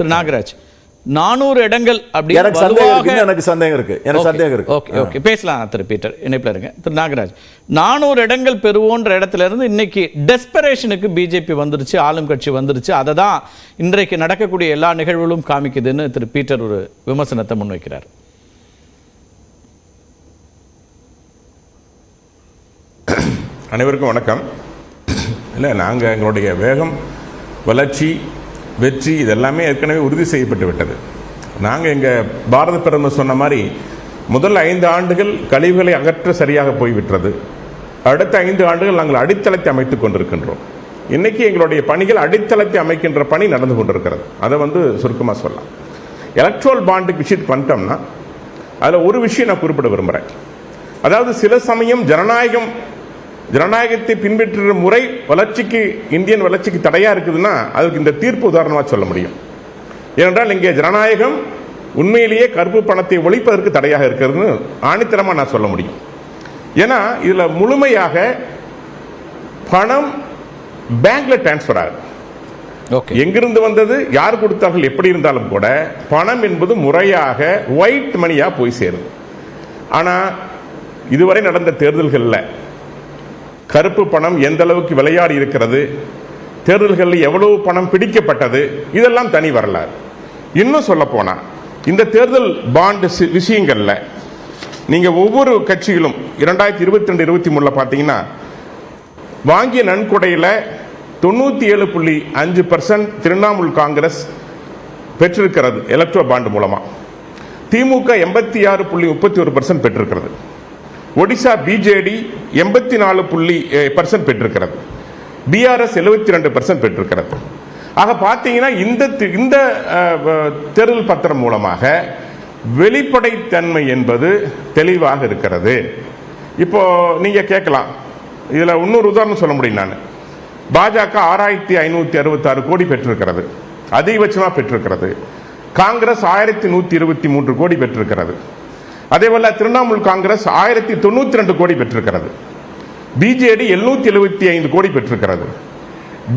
திரு நாகராஜ், 400 இடங்கள் அப்படி எனக்கு சந்தேகம் இருக்கு. ஓகே பேசலாம் திரு பீட்டர், இணைப்பில் இருங்க. திரு நாகராஜ், 400 இடங்கள் பெறுவோன்ற இடத்துல இருந்து இன்னைக்கு டெஸ்பரேஷனுக்கு பிஜேபி வந்துருச்சு, ஆளும் கட்சி வந்துருச்சு. அதை தான் இன்றைக்கு நடக்கக்கூடிய எல்லா நிகழ்வுகளும் காமிக்குதுன்னு திரு பீட்டர் ஒரு விமர்சனத்தை முன்வைக்கிறார். அனைவருக்கும் வணக்கம். இல்லை, நாங்கள் எங்களுடைய வேகம், வளர்ச்சி, வெற்றி இதெல்லாமே ஏற்கனவே உறுதி செய்யப்பட்டு விட்டது. நாங்கள் எங்கள் பாரத பிரதமர் சொன்ன மாதிரி முதல் 5 ஆண்டுகள் கழிவுகளை அகற்ற சரியாக போய்விட்டது. அடுத்த 5 ஆண்டுகள் நாங்கள் அடித்தளத்தை அமைத்துக் கொண்டிருக்கின்றோம். இன்னைக்கு எங்களுடைய பணிகள் அடித்தளத்தை அமைக்கின்ற பணி நடந்து கொண்டிருக்கிறது. அதை சுருக்கமாக சொல்லலாம். எலக்ட்ரல் பாண்டுக்கு விஷயத்துக்கு வந்துட்டோம்னா அதில் ஒரு விஷயம் நான் குறிப்பிட விரும்புகிறேன். அதாவது சில சமயம் ஜனநாயகத்தை பின்பற்றுகிற முறை வளர்ச்சிக்கு, இந்தியன் வளர்ச்சிக்கு தடையா இருக்குதுன்னா அதுக்கு இந்த தீர்ப்பு உதாரணமாக சொல்ல முடியும். ஏனென்றால் இங்கே ஜனநாயகம் உண்மையிலேயே கருப்பு பணத்தை ஒழிப்பதற்கு தடையாக இருக்கிறதுன்னு ஆணித்தரமாக நான் சொல்ல முடியும். ஏன்னா இதுல முழுமையாக பணம் பேங்க்ல டிரான்ஸ்பர் ஆகுது. எங்கிருந்து வந்தது, யார் கொடுத்தார்கள், எப்படி இருந்தாலும் கூட பணம் என்பது முறையாக ஒயிட் மணியா போய் சேரும். ஆனா இதுவரை நடந்த தேர்தல்களில் கருப்பு பணம் எந்த அளவுக்கு விளையாடி இருக்கிறது, தேர்தல்களில் எவ்வளவு பணம் பிடிக்கப்பட்டது, இதெல்லாம் தனி வரலாறு. இன்னும் சொல்ல போனா இந்த தேர்தல் பாண்ட் விஷயங்கள்ல நீங்க ஒவ்வொரு கட்சிகளும் 2022-23 பார்த்தீங்கன்னா வாங்கிய நன்கொடையில 97.5% திரிணாமுல் காங்கிரஸ் பெற்றிருக்கிறது எலக்ட்ரோ பாண்ட் மூலமா. திமுக 86.31% பெற்றிருக்கிறது. ஒடிசா பிஜேடி 84% பெற்றிருக்கிறது. பிஆர்எஸ் 72% பெற்றிருக்கிறது. ஆக பார்த்தீங்கன்னா இந்த தேர்தல் பத்திரம் மூலமாக வெளிப்படைத்தன்மை என்பது தெளிவாக இருக்கிறது. இப்போ நீங்க கேட்கலாம், இதுல இன்னொரு உதாரணம் சொல்ல முடியும். நான் பாஜக 6566 கோடி பெற்றிருக்கிறது, அதிகபட்சமா பெற்றிருக்கிறது. காங்கிரஸ் 1123 கோடி பெற்றிருக்கிறது. அதேபோல திரிணாமுல் காங்கிரஸ் 1092 கோடி பெற்றிருக்கிறது. பிஜேடி 775 கோடி பெற்றிருக்கிறது.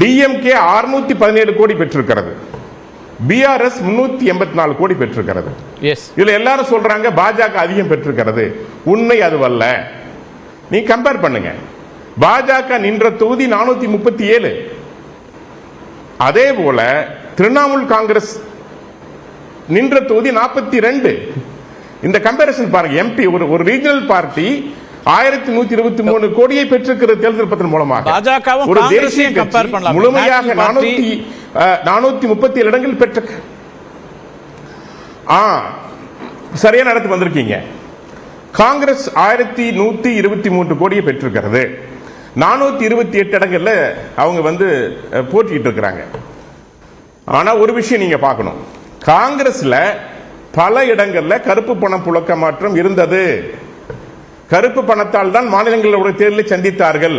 டிஎம்கே 617 கோடி பெற்றிருக்கிறது. பிஆர்எஸ் 384 கோடி பெற்றிருக்கிறது. இதுல எல்லாரும் சொல்றாங்க பாஜக அதிகம் பெற்றிருக்கிறது. உண்மை அதுவல்ல. நீ கம்பேர் பண்ணுங்க. பாஜக நின்ற தொகுதி 437. அதே போல திரிணாமுல் காங்கிரஸ் நின்ற தொகுதி 42. இந்த கம்பேரிசன் பாருங்க. எம்பி ஒரு ரீஜனல் பார்ட்டி 1123 கோடியை பெற்றிருக்கிற தேர்தல் பத்திரம் மூலமாக ஒரு தேசிய முழுமையாக 437 இடங்கள் பெற்ற சரியான இடத்துக்கு வந்திருக்கீங்க. காங்கிரஸ் 1123 கோடியை பெற்றிருக்கிறது. 428 இடங்கள்ல அவங்க போட்டிட்டு இருக்கிறாங்க. ஆனா ஒரு விஷயம் நீங்க பார்க்கணும், காங்கிரஸ்ல பல இடங்கள்ல கருப்பு பணம் புழக்க மாற்றம் இருந்தது. கருப்பு பணத்தால் தான் மாநிலங்களோட தேர்தலை சந்தித்தார்கள்.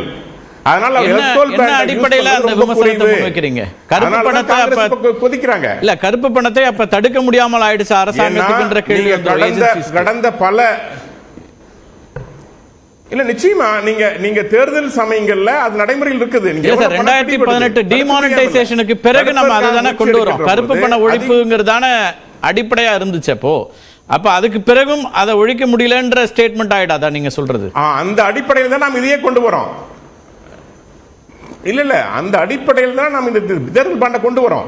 அதனால கொதிக்கிறாங்க. இல்ல, கருப்பு பணத்தை அப்ப தடுக்க முடியாமல் ஆயிடுச்சு அரசாங்கத்துக்குன்ற கேள்வி கடந்த பல இல்ல நிச்சயமா நீங்க தேர்தல் சமயங்கள்ல அது நடைமுறையில் இருக்குது. 2018 டிமானிட்டைசேஷனுக்கு பிறகு நம்ம அதை தானே கொண்டு வரோம். கருப்பு பண ஒழிப்புங்கிறதான அடிப்படையா இருந்துச்சு. அப்ப அதுக்கு பிறகும் அதை ஒழிக்க முடியலன்ற ஸ்டேட்மெண்ட் ஆயிடாதா நீங்க சொல்றது? அந்த அடிப்படையில் தான் நாம் இதையே கொண்டு வரோம். இல்ல அந்த அடிப்படையில் தான் நாம் இந்த தேர்தல் பாண்டை கொண்டு வரோம்.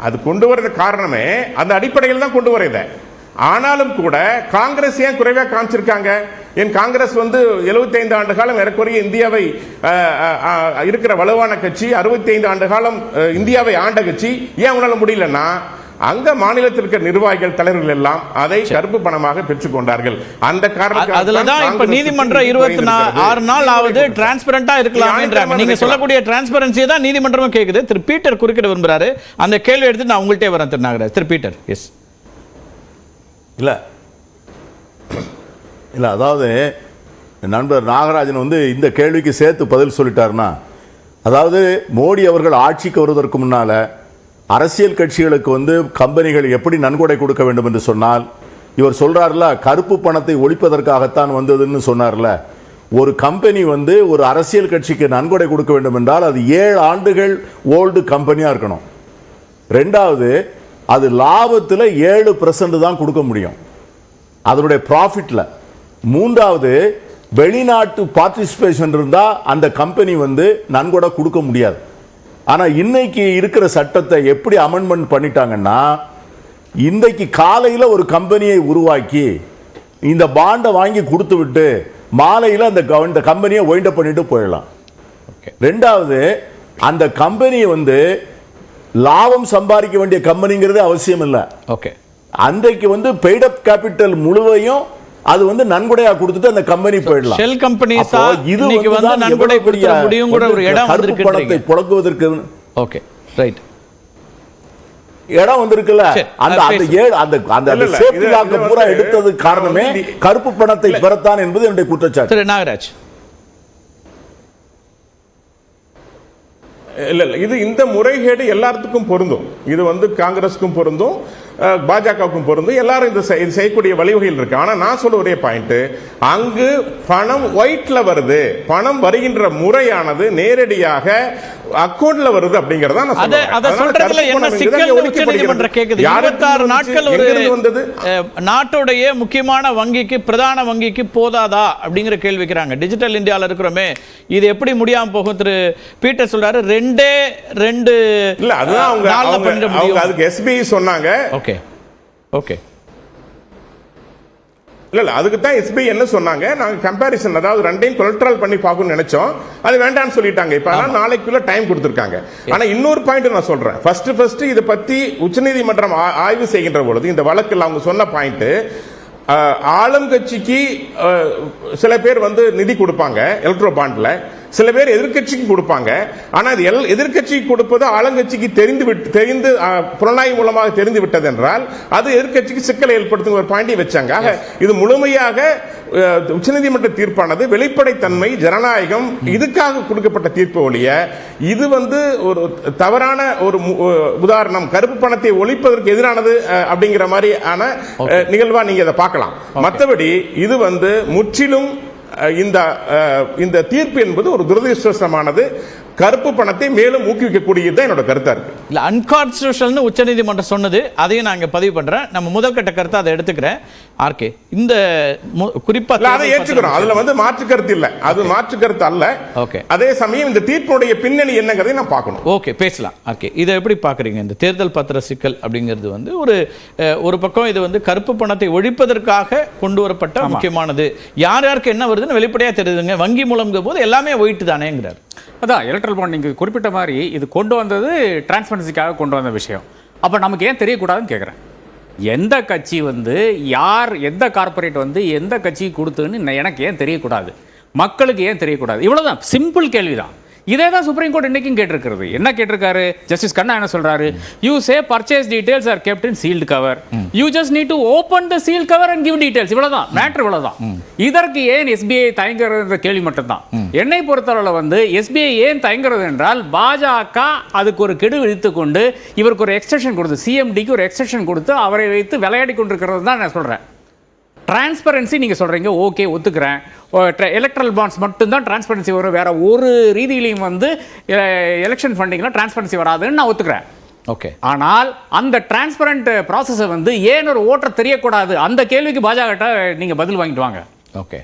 அது கொண்டு வரது காரணமே அந்த அடிப்படையில் தான் கொண்டு வரத. ஆனாலும் கூட காங்கிரஸ் ஏன் குறைவா காமிச்சிருக்காங்க? என் காங்கிரஸ் 75 ஆண்டு காலம் ஏறக்குறைய இந்தியாவை இருக்கிற வலுவான கட்சி, 65 ஆண்டு காலம் இந்தியாவை ஆண்ட கட்சி. ஏன் அவங்களால முடியலன்னா அங்க மாநிலத்திற்கு நிர்வாகிகள், தலைவர்கள் எல்லாம் அதை கருப்பு பணமாக பெற்றுக் கொண்டார்கள். அந்த காரணத்துக்கு நீதிமன்றம் 26 நாள் ஆவது டிரான்ஸ்பரண்டா இருக்கலாம். நீங்க சொல்லக்கூடிய டிரான்ஸ்பரன்சி தான் நீதிமன்றமும் கேக்குது. திரு பீட்டர் குறுக்கிட விரும்புறாரு. அந்த கேள்வி எடுத்து நான் உங்கள்கிட்ட வரேன். திரு நாகராஜ். திரு பீட்டர். எஸ். இல்ல அதாவது நண்பர் நாகராஜன் இந்த கேள்விக்கு சேர்த்து பதில் சொல்லிட்டாருன்னா, அதாவது மோடி அவர்கள் ஆட்சிக்கு வருவதற்கு முன்னால அரசியல் கட்சிகளுக்கு கம்பெனிகள் எப்படி நன்கொடை கொடுக்க வேண்டும் என்று சொன்னால், இவர் சொல்றாருல கருப்பு பணத்தை ஒழிப்பதற்காகத்தான் வந்ததுன்னு சொன்னார்ல. ஒரு கம்பெனி ஒரு அரசியல் கட்சிக்கு நன்கொடை கொடுக்க வேண்டும் என்றால் அது 7 ஆண்டுகள் ஓல்டு கம்பெனியா இருக்கணும். ரெண்டாவது, அது லாபத்தில் 7% தான் கொடுக்க முடியும் அதனுடைய ப்ராஃபிட்ல. மூன்றாவது, வெளிநாட்டு பார்ட்டிசிபேஷன் இருந்தா அந்த கம்பெனி வந்து நன்கொடை கொடுக்க முடியாது. ஆனா இன்னைக்கு இருக்கிற சட்டத்தை எப்படி அமெண்ட்மெண்ட் பண்ணிட்டாங்கன்னா, இன்றைக்கு காலையில் ஒரு கம்பெனியை உருவாக்கி இந்த பாண்டை வாங்கி கொடுத்து விட்டு மாலையில் அந்த கம்பெனியை வைண்ட் அப் பண்ணிட்டு போயிடலாம். ரெண்டாவது, அந்த கம்பெனியை வந்து லாபம் சம்பாதிக்க வேண்டிய கம்பெனிங்கிறது அவசியம் இல்லை. ஓகே, அன்றைக்கு வந்து பெய்ட் அப் கேபிட்டல் முழுவையும் அது வந்து நன்கொடையா கொடுத்துட்டு அந்த கம்பெனி போயிடலாம். ஷெல் கம்பெனிஸ் இது வந்து நன்கொடை கொடுக்க முடியும்ங்கற ஒரு இடம் வந்திருக்கு. பணத்தை புழங்குவதற்கு ஓகே ரைட் இடம் வந்திருக்குல்ல. அந்த சேஃப்டி லாக்க பூரா எடுத்தது காரணமே கருப்பு பணத்தை பெறத்தான் என்பது என்னுடைய குற்றச்சாட்டு. திரு நாகராஜ், இல்ல இது இந்த முறைகேடு எல்லாத்துக்கும் பொருந்தும். இது வந்து காங்கிரஸுக்கும் பொருந்தும், பாஜகவுக்கும் பொருந்தும். எல்லாரும் இது செய்யக்கூடிய வழிவகைகள் இருக்கு. ஆனா நான் சொல்ல ஒரே பாயிண்ட், அங்கு பணம் ஒயிட்ல வருது, பணம் வருகின்ற முறையானது நேரடியாக அக்கவுண்ட்ல வருது அப்படிங்கறத நான் சொல்றேன். அத சொல்றதுல என்ன சிக்கல் உச்சநீதிமன்றம் கேக்குது? 26 நாட்கள் ஒரு நாட்டுடைய முக்கியமான வங்கிக்கு, பிரதான வங்கிக்கு போதாதா அப்படிங்கிற கேள்வி வைக்கிறாங்க. டிஜிட்டல் இந்தியால இருக்கிறோமே, இது எப்படி முடியாம போகும்? திரு பீட்டர் சொல்றாரு, 2 இல்ல அதுதான் அவங்க அதுக்கு எஸ்பிஐ சொன்னாங்க. ஓகே ஓகே இல்ல அதுக்கு தான் எஸ்பிஐ என்ன சொன்னாங்க, நாங்க கம்பேரிசன், அதாவது ரெண்டையும் கொலட்ரல் பண்ணி பார்க்கணும்னு நினைச்சோம், அது வேண்டாம்னு சொல்லிட்டாங்க. இப்ப நாளைக்குள்ள டைம் கொடுத்திருக்காங்க. ஆனா இன்னொரு பாயிண்ட் நான் சொல்றேன். ஃபர்ஸ்ட் இத பத்தி உச்சநீதிமன்றம் ஆய்வு செய்கின்ற பொழுது இந்த வழக்கில் அவங்க சொன்ன பாயிண்ட், ஆளும் கட்சிக்கு சில பேர் வந்து நிதி கொடுப்பாங்க எலக்ட்ரோ பாண்ட்ல, சில பேர் எதிர்கட்சிக்கு கொடுப்பாங்க. ஆனா எதிர்கட்சிக்கு கொடுப்பது ஆளுங்கட்சிக்கு தெரிந்து புலனாய்வு மூலமாக தெரிந்து விட்டது என்றால் அது எதிர்கட்சிக்கு சிக்கலை ஏற்படுத்தும் ஒரு பாயிண்டை வச்சாங்க. இது முழுமையாக உச்சநீதிமன்ற தீர்ப்பானது வெளிப்படைத்தன்மை, ஜனநாயகம் இதுக்காக கொடுக்கப்பட்ட தீர்ப்பு ஒழிய இது வந்து ஒரு தவறான ஒரு உதாரணம், கருப்பு பணத்தை ஒழிப்பதற்கு எதிரானது அப்படிங்கிற மாதிரியான நிகழ்வா நீங்க இதை பார்க்கலாம். மற்றபடி இது வந்து முற்றிலும் இந்த தீர்ப்பு என்பது ஒரு துரதிருஷ்டவசமானது, கருப்பு பணத்தை மேலும் ஊக்குவிக்கக்கூடியது என்னோட கருத்தா இருக்கு. இல்ல அன்கான்ஸ்டிடியூஷனல் உச்சநீதிமன்றம் சொன்னது, அதையும் நான் பதிவு பண்றேன். நம்ம முதல் கட்ட கருத்தை அதை எடுத்துக்கிறேன். ஆர்கே, இந்த குறிப்பா அதை ஏற்றுக்கிறோம், அதுல வந்து மாற்று கருத்து இல்ல, அது மாற்று கருத்து அல்ல. ஓகே, அதே சமயம் இந்த தீர்ப்புடைய பின்னணி என்னங்கிறதை நான் பார்க்கணும். ஓகே, பேசலாம். ஆர்கே, இதை எப்படி பாக்குறீங்க? இந்த தேர்தல் பத்திர சிக்கல் அப்படிங்கிறது வந்து ஒரு பக்கம் இது வந்து கருப்பு பணத்தை ஒழிப்பதற்காக கொண்டு வரப்பட்ட முக்கியமானது. யாருக்கு என்ன வருதுன்னு வெளிப்படையா தெரியுதுங்க. வங்கி மூலம் போது எல்லாமே ஒயிட்டு தானேங்கிறார். அதான் எலக்ட்ரல் பாண்ட் நீங்க குறிப்பிட்ட மாதிரி இது கொண்டு வந்தது டிரான்ஸ்பரன்சிக்காக கொண்டு வந்த விஷயம். அப்ப நமக்கு ஏன் தெரியக்கூடாதுன்னு கேட்குறேன். எந்த கட்சி வந்து யார், எந்த கார்பரேட் வந்து எந்த கட்சிக்கு கொடுத்துன்னு எனக்கு ஏன் தெரியக்கூடாது? மக்களுக்கு ஏன் தெரியக்கூடாது? இவ்வளவுதான், சிம்பிள் கேள்விதான். இதே தான் சுப்ரீம் கோர்ட் இன்னைக்கும் கேட்டிருக்கிறது. என்ன கேட்டிருக்காரு ஜஸ்டிஸ் கண்ணா? என்ன சொல்றாரு? You say purchase details R kept in sealed cover, you just need to open the sealed cover and give details. இவ்வளவுதான் மேட்டர், இவ்வளவுதான். இதற்கு ஏன் எஸ்பிஐ தயங்குறது கேள்வி மட்டும்தான். என்னை பொறுத்தவரை வந்து எஸ்பிஐ ஏன் தயங்குறது என்றால், பாஜக அதுக்கு ஒரு கெடு விதித்துக் கொண்டு இவருக்கு ஒரு எக்ஸ்டென்ஷன் கொடுத்து, சிஎம்டிக்கு ஒரு எக்ஸ்டென்ஷன் கொடுத்து அவரை வைத்து விளையாடி கொண்டிருக்கிறது தான் நான் சொல்றேன். டிரான்ஸ்பரன்சி நீங்க சொல்றீங்க, ஓகே ஒத்துக்கிறேன். எலக்ட்ரல் பாண்ட்ஸ் மட்டும்தான் டிரான்ஸ்பரன்சி வரும், வேற ஒரு ரீதியிலையும் வந்து எலெக்ஷன் ஃபண்டிங்ல டிரான்ஸ்பரன்சி வராதுன்னு நான் ஒத்துக்கிறேன். ஓகே, ஆனால் அந்த டிரான்ஸ்பரண்ட் ப்ராசஸை வந்து ஏன் ஒரு ஓட்டர் தெரியக்கூடாது, அந்த கேள்விக்கு பாஜக நீங்க பதில் வாங்கிட்டு வாங்க. ஓகே.